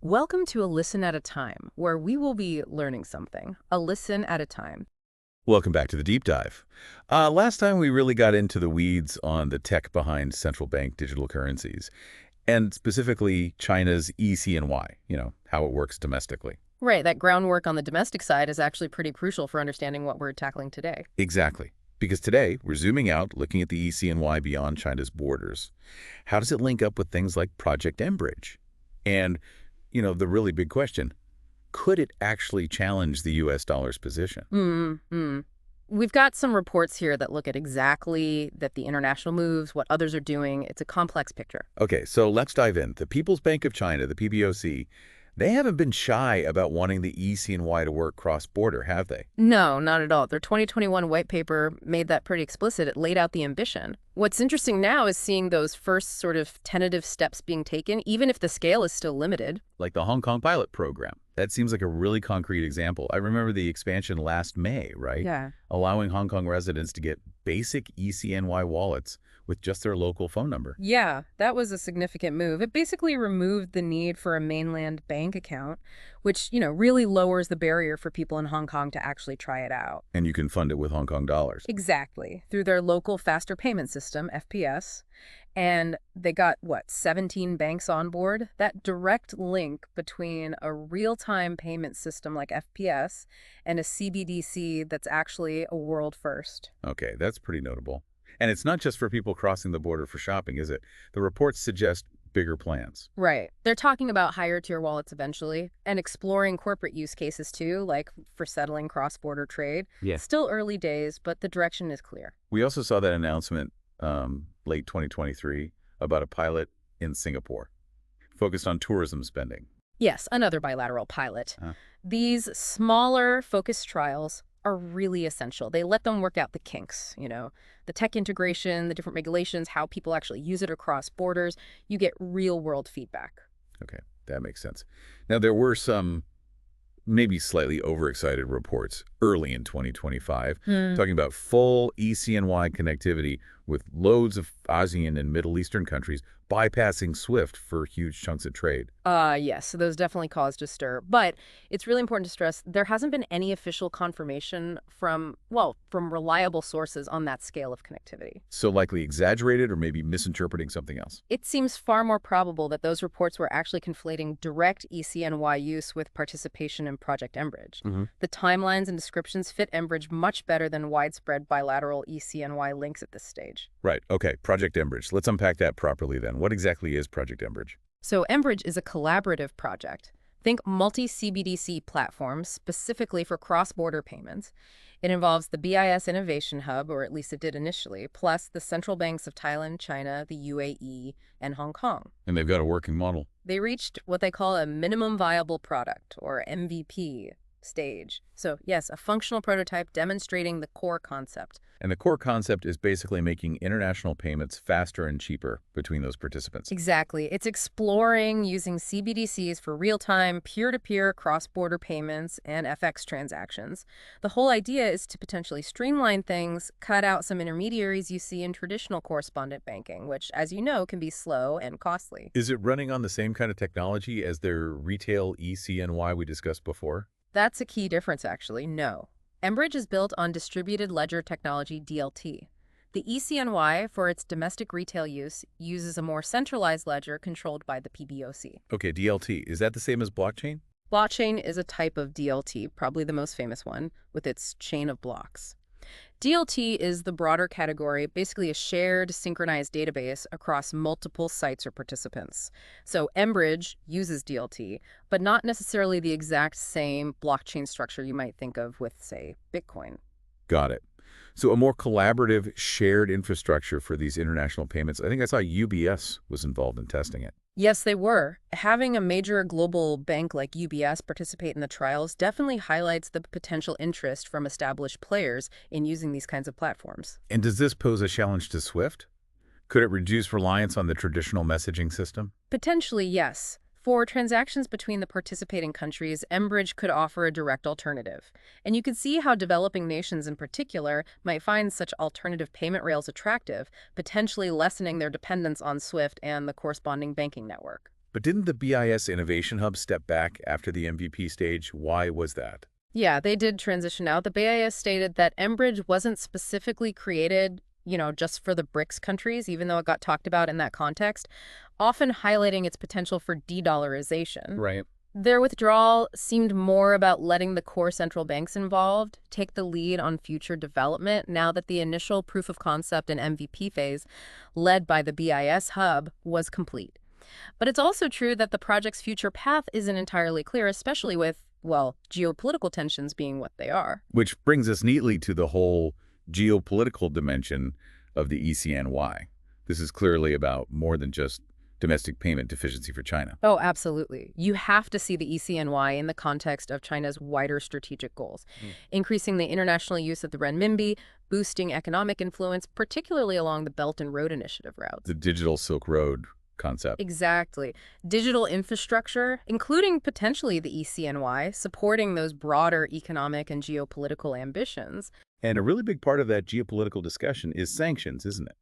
Welcome to A Listen at a Time, where we will be learning something, a listen at a time. Welcome back to the deep dive. Last time we really got into the weeds on the tech behind central bank digital currencies, and specifically China's e-CNY, how it works domestically. Right, that groundwork on the domestic side is actually pretty crucial for understanding what we're tackling today. Exactly. Because today, we're zooming out, looking at the e-CNY beyond China's borders. How does it link up with things like Project mBridge? And, the really big question, could it actually challenge the U.S. dollar's position? We've got some reports here that look at exactly that the international moves, what others are doing. It's a complex picture. Okay, so let's dive in. The People's Bank of China, the PBoC, they haven't been shy about wanting the e-CNY to work cross-border, have they? No, not at all. Their 2021 white paper made that pretty explicit. It laid out the ambition. What's interesting now is seeing those first sort of tentative steps being taken, even if the scale is still limited. Like the Hong Kong pilot program. That seems like a really concrete example. I remember the expansion last May, right? Yeah. Allowing Hong Kong residents to get basic e-CNY wallets with just their local phone number. Yeah, that was a significant move. It basically removed the need for a mainland bank account, which, really lowers the barrier for people in Hong Kong to actually try it out. And you can fund it with Hong Kong dollars. Exactly, through their local faster payment system, FPS. And they got, 17 banks on board? That direct link between a real-time payment system like FPS and a CBDC that's actually a world first. Okay, that's pretty notable. And it's not just for people crossing the border for shopping, is it? The reports suggest bigger plans. Right. They're talking about higher tier wallets eventually and exploring corporate use cases too, like for settling cross-border trade. Yeah. Still early days, but the direction is clear. We also saw that announcement late 2023 about a pilot in Singapore focused on tourism spending. Yes, another bilateral pilot. These smaller focused trials are really essential. They let them work out the kinks, the tech integration, the different regulations, how people actually use it across borders. You get real-world feedback. Okay, that makes sense. Now, there were some maybe slightly overexcited reports early in 2025 talking about full e-CNY connectivity with loads of ASEAN and Middle Eastern countries bypassing SWIFT for huge chunks of trade. Yes, so those definitely caused a stir. But it's really important to stress there hasn't been any official confirmation from reliable sources on that scale of connectivity. So likely exaggerated or maybe misinterpreting something else. It seems far more probable that those reports were actually conflating direct e-CNY use with participation in Project mBridge. The timelines and descriptions fit mBridge much better than widespread bilateral e-CNY links at this stage. Right. Okay. Project mBridge. Let's unpack that properly then. What exactly is Project mBridge? So mBridge is a collaborative project. Think multi-CBDC platforms specifically for cross-border payments. It involves the BIS Innovation Hub, or at least it did initially, plus the central banks of Thailand, China, the UAE, and Hong Kong. And they've got a working model. They reached what they call a minimum viable product, or MVP, stage. So yes, a functional prototype demonstrating the core concept. And the core concept is basically making international payments faster and cheaper between those participants. Exactly. It's exploring using CBDCs for real-time, peer-to-peer, cross-border payments and FX transactions. The whole idea is to potentially streamline things, cut out some intermediaries you see in traditional correspondent banking, which, as you know, can be slow and costly. Is it running on the same kind of technology as their retail e-CNY we discussed before? That's a key difference, actually. No. mBridge is built on distributed ledger technology, DLT. The e-CNY, for its domestic retail use, uses a more centralized ledger controlled by the PBoC. Okay, DLT. Is that the same as blockchain? Blockchain is a type of DLT, probably the most famous one, with its chain of blocks. DLT is the broader category, basically a shared, synchronized database across multiple sites or participants. So mBridge uses DLT, but not necessarily the exact same blockchain structure you might think of with, say, Bitcoin. Got it. So a more collaborative, shared infrastructure for these international payments. I think I saw UBS was involved in testing it. Yes, they were. Having a major global bank like UBS participate in the trials definitely highlights the potential interest from established players in using these kinds of platforms. And does this pose a challenge to SWIFT? Could it reduce reliance on the traditional messaging system? Potentially, yes. For transactions between the participating countries, mBridge could offer a direct alternative. And you could see how developing nations in particular might find such alternative payment rails attractive, potentially lessening their dependence on SWIFT and the corresponding banking network. But didn't the BIS Innovation Hub step back after the MVP stage? Why was that? Yeah, they did transition out. The BIS stated that mBridge wasn't specifically created, just for the BRICS countries, even though it got talked about in that context, often highlighting its potential for de-dollarization. Right. Their withdrawal seemed more about letting the core central banks involved take the lead on future development now that the initial proof of concept and MVP phase, led by the BIS hub, was complete. But it's also true that the project's future path isn't entirely clear, especially with, well, geopolitical tensions being what they are. Which brings us neatly to the whole geopolitical dimension of the e-CNY. This is clearly about more than just domestic payment deficiency for China. Oh, absolutely. You have to see the e-CNY in the context of China's wider strategic goals, increasing the international use of the renminbi, boosting economic influence, particularly along the Belt and Road Initiative routes. The digital Silk Road concept. Exactly. Digital infrastructure, including potentially the e-CNY, supporting those broader economic and geopolitical ambitions. And a really big part of that geopolitical discussion is sanctions, isn't it?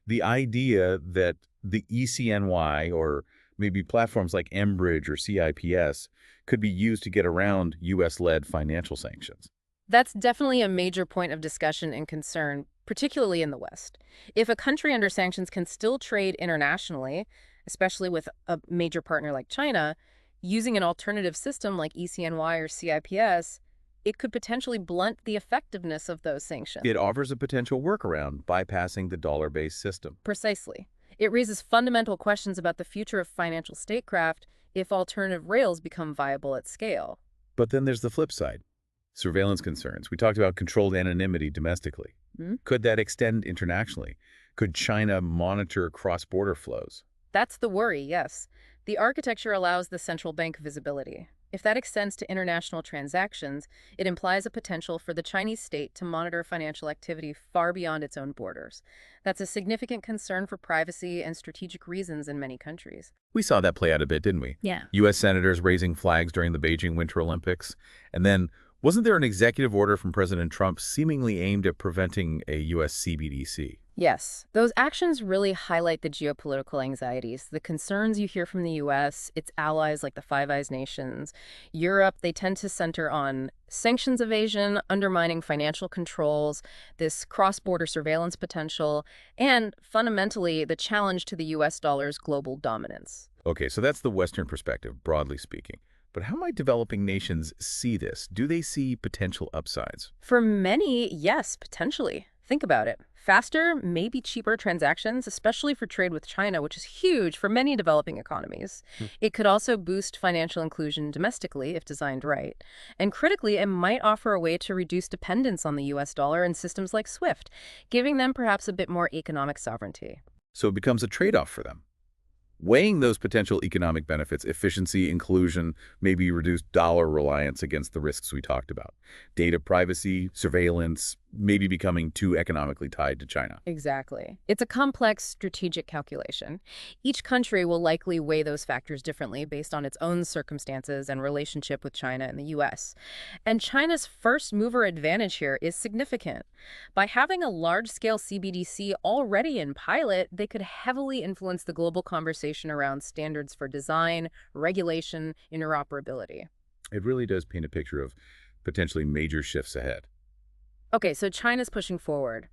The idea that the e-CNY or maybe platforms like mBridge or CIPS could be used to get around U.S.-led financial sanctions. That's definitely a major point of discussion and concern, particularly in the West. If a country under sanctions can still trade internationally, especially with a major partner like China, using an alternative system like e-CNY or CIPS, it could potentially blunt the effectiveness of those sanctions. It offers a potential workaround, bypassing the dollar-based system. Precisely. It raises fundamental questions about the future of financial statecraft if alternative rails become viable at scale. But then there's the flip side. Surveillance concerns. We talked about controlled anonymity domestically. Could that extend internationally? Could China monitor cross-border flows? That's the worry, yes. The architecture allows the central bank visibility. If that extends to international transactions, it implies a potential for the Chinese state to monitor financial activity far beyond its own borders. That's a significant concern for privacy and strategic reasons in many countries. We saw that play out a bit, didn't we? Yeah. U.S. senators raising flags during the Beijing Winter Olympics. And then, wasn't there an executive order from President Trump seemingly aimed at preventing a U.S. CBDC? Yes, those actions really highlight the geopolitical anxieties, the concerns you hear from the U.S., its allies like the Five Eyes nations. Europe, they tend to center on sanctions evasion, undermining financial controls, this cross-border surveillance potential, and fundamentally the challenge to the U.S. dollar's global dominance. Okay, so that's the Western perspective, broadly speaking. But how might developing nations see this? Do they see potential upsides? For many, yes, potentially. Think about it. Faster, maybe cheaper transactions, especially for trade with China, which is huge for many developing economies. It could also boost financial inclusion domestically if designed right. And critically, it might offer a way to reduce dependence on the U.S. dollar and systems like SWIFT, giving them perhaps a bit more economic sovereignty. So it becomes a trade-off for them. Weighing those potential economic benefits, efficiency, inclusion, maybe reduced dollar reliance against the risks we talked about. Data privacy, surveillance, maybe becoming too economically tied to China. Exactly. It's a complex strategic calculation. Each country will likely weigh those factors differently based on its own circumstances and relationship with China and the U.S. And China's first mover advantage here is significant. By having a large-scale CBDC already in pilot, they could heavily influence the global conversation around standards for design, regulation, interoperability. It really does paint a picture of potentially major shifts ahead. Okay, so China's pushing forward.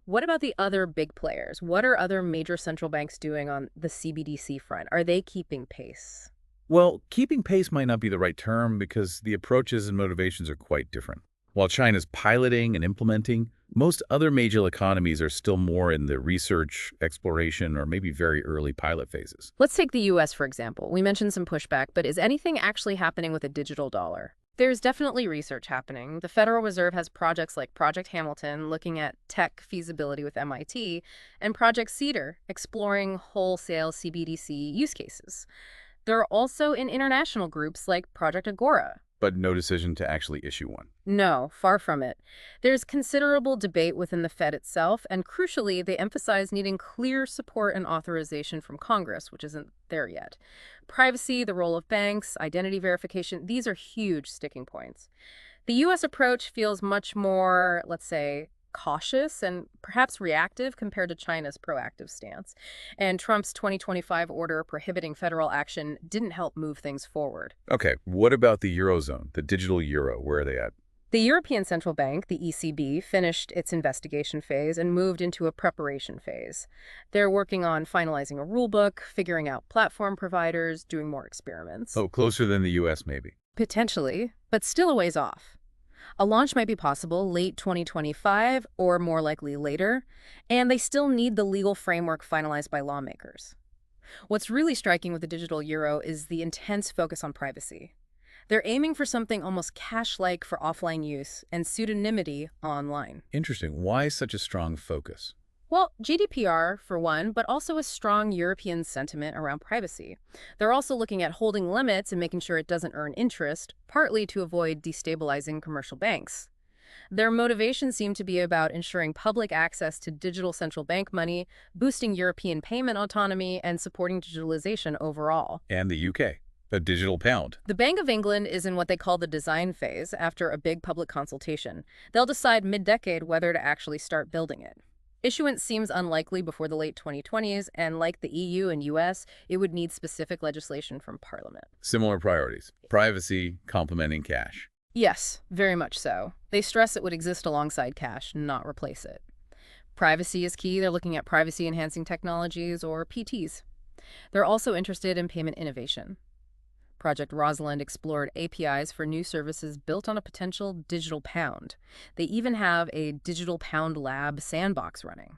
What about the other big players? What are other major central banks doing on the CBDC front? Are they keeping pace? Well, keeping pace might not be the right term because the approaches and motivations are quite different. While China's piloting and implementing, most other major economies are still more in the research, exploration, or maybe very early pilot phases. Let's take the U.S., for example. We mentioned some pushback, but is anything actually happening with a digital dollar? There's definitely research happening. The Federal Reserve has projects like Project Hamilton looking at tech feasibility with MIT, and Project Cedar exploring wholesale CBDC use cases. There are also in international groups like Project Agora. But no decision to actually issue one. No, far from it. There's considerable debate within the Fed itself, and crucially, they emphasize needing clear support and authorization from Congress, which isn't there yet. Privacy, the role of banks, identity verification, these are huge sticking points. The U.S. approach feels much more, let's say, cautious and perhaps reactive compared to China's proactive stance. And Trump's 2025 order prohibiting federal action didn't help move things forward. Okay, what about the Eurozone, the digital euro? Where are they at? The European Central Bank, the ECB, finished its investigation phase and moved into a preparation phase. They're working on finalizing a rulebook, figuring out platform providers, doing more experiments. Oh, closer than the US, maybe. Potentially, but still a ways off. A launch might be possible late 2025 or more likely later, and they still need the legal framework finalized by lawmakers. What's really striking with the digital euro is the intense focus on privacy. They're aiming for something almost cash-like for offline use and pseudonymity online. Interesting. Why such a strong focus? Well, GDPR, for one, but also a strong European sentiment around privacy. They're also looking at holding limits and making sure it doesn't earn interest, partly to avoid destabilizing commercial banks. Their motivations seem to be about ensuring public access to digital central bank money, boosting European payment autonomy, and supporting digitalization overall. And the UK, a digital pound. The Bank of England is in what they call the design phase after a big public consultation. They'll decide mid-decade whether to actually start building it. Issuance seems unlikely before the late 2020s, and like the EU and US, it would need specific legislation from Parliament. Similar priorities. Privacy, complementing cash. Yes, very much so. They stress it would exist alongside cash, not replace it. Privacy is key. They're looking at privacy-enhancing technologies, or PTs. They're also interested in payment innovation. Project Rosalind explored APIs for new services built on a potential digital pound. They even have a digital pound lab sandbox running.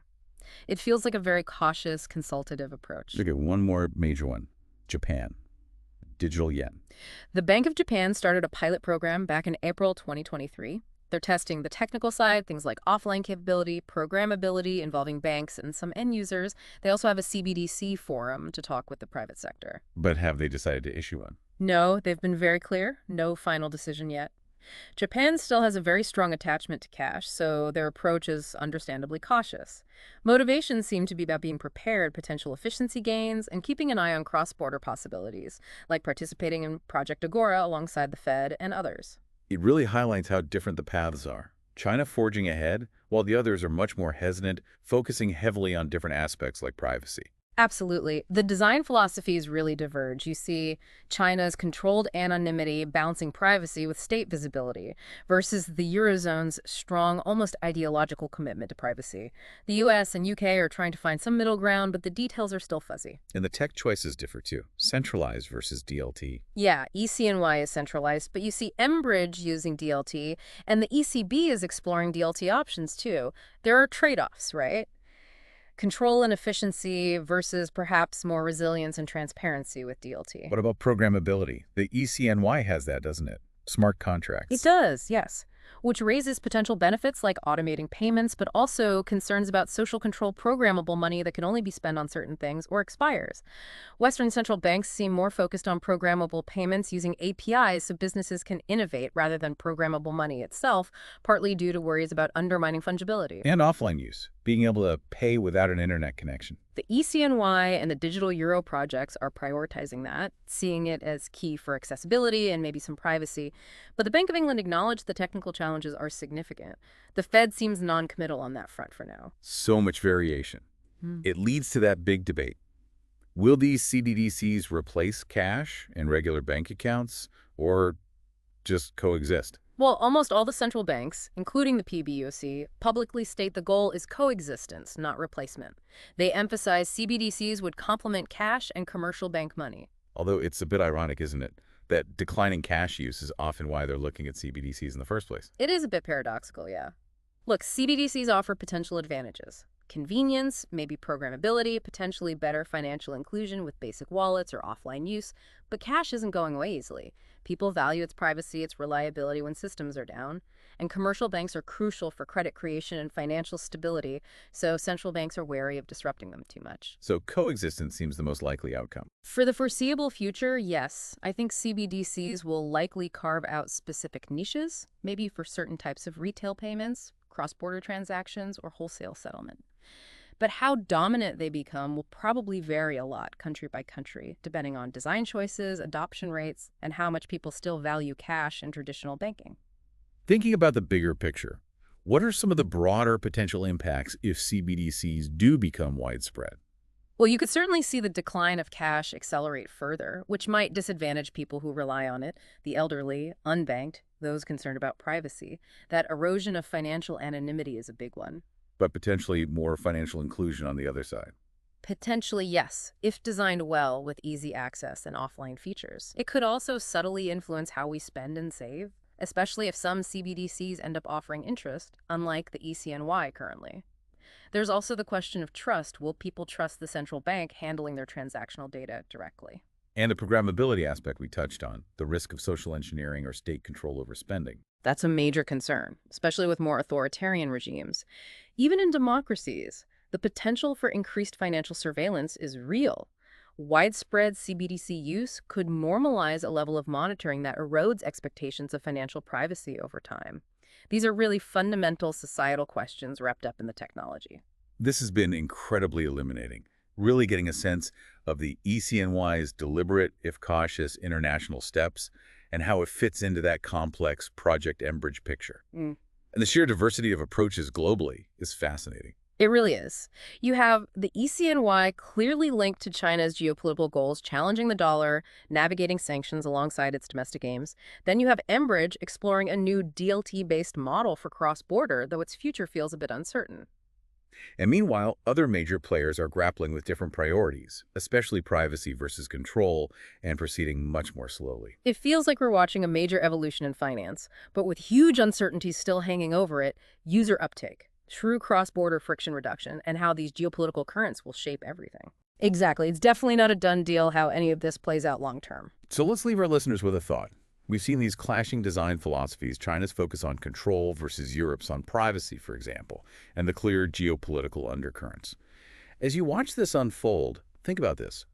It feels like a very cautious, consultative approach. Okay, one more major one. Japan. Digital yen. The Bank of Japan started a pilot program back in April 2023. They're testing the technical side, things like offline capability, programmability involving banks and some end users. They also have a CBDC forum to talk with the private sector. But have they decided to issue one? No, they've been very clear. No final decision yet. Japan still has a very strong attachment to cash, so their approach is understandably cautious. Motivations seem to be about being prepared, potential efficiency gains, and keeping an eye on cross-border possibilities, like participating in Project Agora alongside the Fed and others. It really highlights how different the paths are. China forging ahead, while the others are much more hesitant, focusing heavily on different aspects like privacy. Absolutely. The design philosophies really diverge. You see China's controlled anonymity balancing privacy with state visibility versus the Eurozone's strong, almost ideological commitment to privacy. The US and UK are trying to find some middle ground, but the details are still fuzzy. And the tech choices differ too. Centralized versus DLT. Yeah, e-CNY is centralized, but you see mBridge using DLT, and the ECB is exploring DLT options too. There are trade-offs, right? Control and efficiency versus perhaps more resilience and transparency with DLT. What about programmability? The e-CNY has that, doesn't it? Smart contracts. It does, yes, which raises potential benefits like automating payments, but also concerns about social control programmable money that can only be spent on certain things or expires. Western central banks seem more focused on programmable payments using APIs so businesses can innovate rather than programmable money itself, partly due to worries about undermining fungibility. And offline use, being able to pay without an internet connection. The e-CNY and the digital euro projects are prioritizing that, seeing it as key for accessibility and maybe some privacy. But the Bank of England acknowledged the technical challenges are significant. The Fed seems non-committal on that front for now. So much variation. It leads to that big debate. Will these CBDCs replace cash and regular bank accounts, or just coexist? Well, almost all the central banks, including the PBoC, publicly state the goal is coexistence, not replacement. They emphasize CBDCs would complement cash and commercial bank money. Although it's a bit ironic, isn't it, that declining cash use is often why they're looking at CBDCs in the first place. It is a bit paradoxical, yeah. Look, CBDCs offer potential advantages. Convenience, maybe programmability, potentially better financial inclusion with basic wallets or offline use, but cash isn't going away easily. People value its privacy, its reliability when systems are down, and commercial banks are crucial for credit creation and financial stability, so central banks are wary of disrupting them too much. So coexistence seems the most likely outcome. For the foreseeable future, yes. I think CBDCs will likely carve out specific niches, maybe for certain types of retail payments, cross-border transactions, or wholesale settlement. But how dominant they become will probably vary a lot country by country, depending on design choices, adoption rates, and how much people still value cash in traditional banking. Thinking about the bigger picture, What are some of the broader potential impacts if CBDCs do become widespread? Well, you could certainly see the decline of cash accelerate further, which might disadvantage people who rely on it, the elderly, unbanked, those concerned about privacy. That erosion of financial anonymity is a big one. But potentially more financial inclusion on the other side. Potentially, yes, if designed well with easy access and offline features. It could also subtly influence how we spend and save, especially if some CBDCs end up offering interest, unlike the e-CNY currently. There's also the question of trust. Will people trust the central bank handling their transactional data directly? And the programmability aspect we touched on, the risk of social engineering or state control over spending. That's a major concern, especially with more authoritarian regimes. Even in democracies, the potential for increased financial surveillance is real. Widespread CBDC use could normalize a level of monitoring that erodes expectations of financial privacy over time. These are really fundamental societal questions wrapped up in the technology. This has been incredibly illuminating, really getting a sense of the e-CNY's deliberate, if cautious, international steps and how it fits into that complex Project mBridge picture. Mm. And the sheer diversity of approaches globally is fascinating. It really is. You have the e-CNY clearly linked to China's geopolitical goals, challenging the dollar, navigating sanctions alongside its domestic aims. Then you have mBridge exploring a new DLT-based model for cross-border, though its future feels a bit uncertain. And meanwhile, other major players are grappling with different priorities, especially privacy versus control, and proceeding much more slowly. It feels like we're watching a major evolution in finance, but with huge uncertainties still hanging over it: user uptake, true cross-border friction reduction, and how these geopolitical currents will shape everything. Exactly. It's definitely not a done deal how any of this plays out long term. So let's leave our listeners with a thought. We've seen these clashing design philosophies, China's focus on control versus Europe's on privacy, for example, and the clear geopolitical undercurrents. As you watch this unfold, think about this.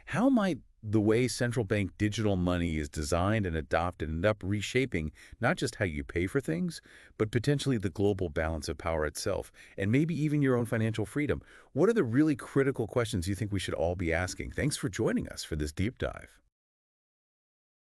How might the way central bank digital money is designed and adopted end up reshaping not just how you pay for things, but potentially the global balance of power itself, and maybe even your own financial freedom? What are the really critical questions you think we should all be asking? Thanks for joining us for this deep dive.